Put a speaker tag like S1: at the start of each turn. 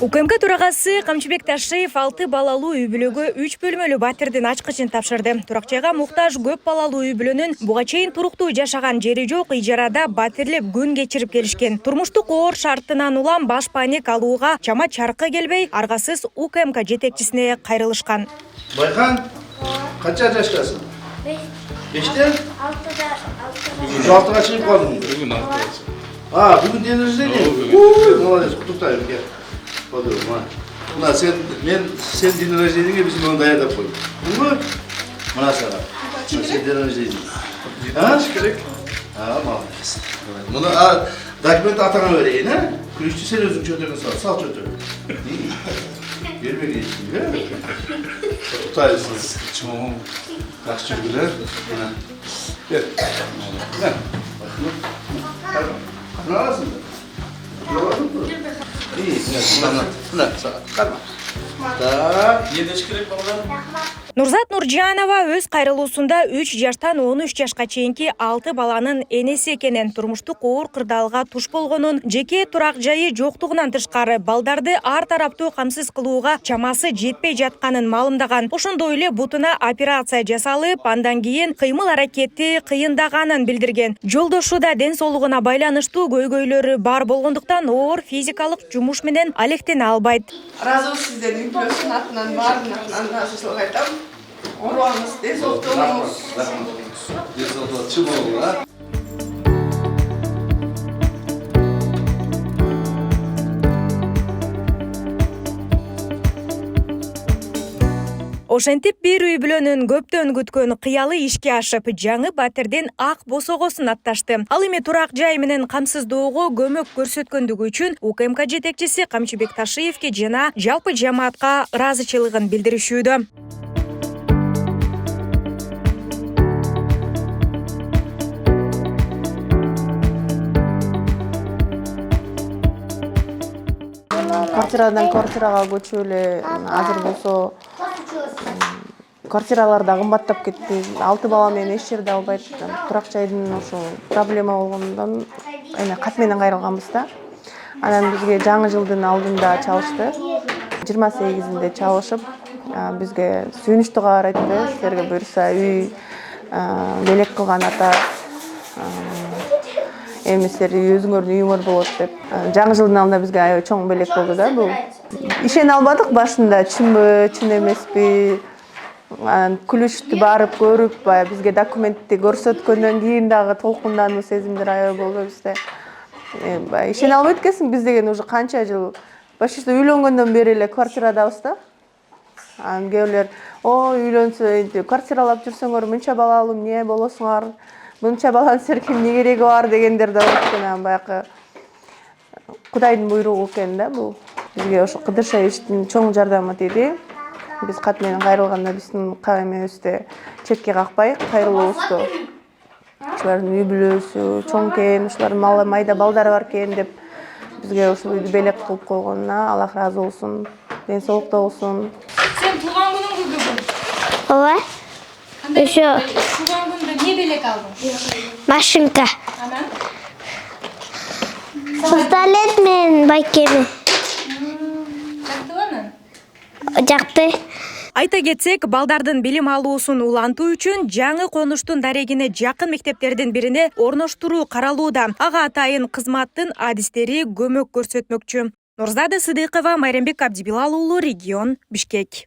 S1: УКМК төрагасы Камчыбек Ташиев 6 балалуу үй бүлөгө 3 бөлмөлүү батирдин ачкычын тапшырды. Турак-жайга муктаж көп балалуу үй бүлөнүн буга чейин туруктуу жашаган жери жок ижарада батирлеп күн кечирип келишкен. Турмуштук оор шартынан улам баш паник алууга чама чаркы келбей, аргасыз УКМК жетекчисине кайрылышкан.
S2: Байкан, канча жаштасың? 5-те?
S3: 6-да.
S2: 6-га чыгып калдың.
S4: Бүгүн 6-да.
S2: Бүгүн день рождения? Молодец, куттуктайм. Подумай. Мына сен день рождениеңе биз муну даярдап койдук. Бугу? Мына сага. Сен день рождения.
S4: Керек.
S2: Молодец. Муну документ атаңа берейин, а? Күрүштү сен өзүң чөтөгөн сал чөтөк. Бербегей эчтең, Куттайсыз.
S4: Чоң. Жакшы жүргүлөр. Бер.
S2: Мына аласың ба? Gördün mü? İyi, mına sağa. Kalma. Так.
S4: Едеш керек балдар.
S1: Нурзат Нуржанова өз кайрылуусунда 3 жаштан 13 жашка чейинки 6 баланын энеси экенин, турмуштук оор кырдаалга туш болгонун, жеке турак жайы жоктугунан тышкары балдарды ар тараптуу камсыз кылууга чамасы жетпей жатканын маалымдаган. Ошондой эле бутуна операция жасалып, андан кийин кыймыл аракети кыйындаганын билдирген. Жолдошу да ден соолугуна байланыштуу көйгөйлөрү бар болгондуктан оор физикалык жумуш менен алектене албайт.
S5: Разы сиздердин плюсын атынан баардын атынан ыраазычылык айтам. Оруаңыз, ден соолуктугуңуз.
S2: Денсаулыгыңыз чың болсун, а?
S1: Ошентип бир үй бүлөнүн көптөн күткөн кыялы ишке ашып, жаңы батирдин ак босогосун атташты. Ал эми турак жай менен камсыздоого көмөк көрсөткөндүгү үчүн УКМК жетекчиси Камчыбек Ташиевке жана жалпы жамаатка ыраазычылыгын билдиришүүдө.
S5: Квартирадан квартирага көчүп эле азыр болсо квартиралар да кымбаттап кетти. 6 бала менен эч жерде албайт. Турак жайдын ошо проблема болгондон эми кат менен кайрылганбыз да. Анан бизге жаңы жылдын алдында чалышты. 28-inde чалышып, бизге сүйүнүчтүү кабар айтты. Силерге буюрса үй белек кылган ата эми силер өзүңөрдүн үйүңөр болот деп. Жаңы жылдын алдында бизге аябай чоң белек болду да бул. Ишене албадык башында, чынбы, чын эмеспи. Күлүштү барып көрүп, бизге документти көрсөткөндөн кийин дагы толкундануу сезимдер аябай болду бизде. Ишене албайт экенсиң, биз деген уже канча жыл, почти үйлөнгөндөн бери эле квартирадабыз да. Кээ бирлер, үйлөнсө, квартиралап жүрсөңөр мынча балалуу эмне болосуңар? Мынча баланын силерге эмне кереги бар дегендер да бар экен. Баягы Кудайдын буйругу экен да бул. Бизге ошо кыдырша иштин чоң жардамы тийди. Биз кат менен кайрылганда биздин эмебизди четке какпай, кайрылуубузду ушулардын үй бүлөсү чоң экен, ушулардын майда балдары бар экен деп бизге ушул үйдү белек кылып койгонуна Аллах ыраазы болсун, ден соолукта болсун.
S1: Сен туулган күнүңгү бүгүн?
S3: Ооба. Ошо
S1: Туулган күндө эмне белек алдың?
S3: машинка.
S1: Анан?
S3: Пистолет менен байкеми.
S1: Жактыбы анан?
S3: Жакты.
S1: Айта кетсек, балдардын билим алуусун улантуу үчүн жаңы конуштун дарегине жакын мектептердин бирине орноштуруу каралууда. Ага атайын кызматтын адистери көмөк көрсөтмөкчү. Нурзада Сыдыкова, Майрамбек Абдибилал уулу, Регион, Бишкек.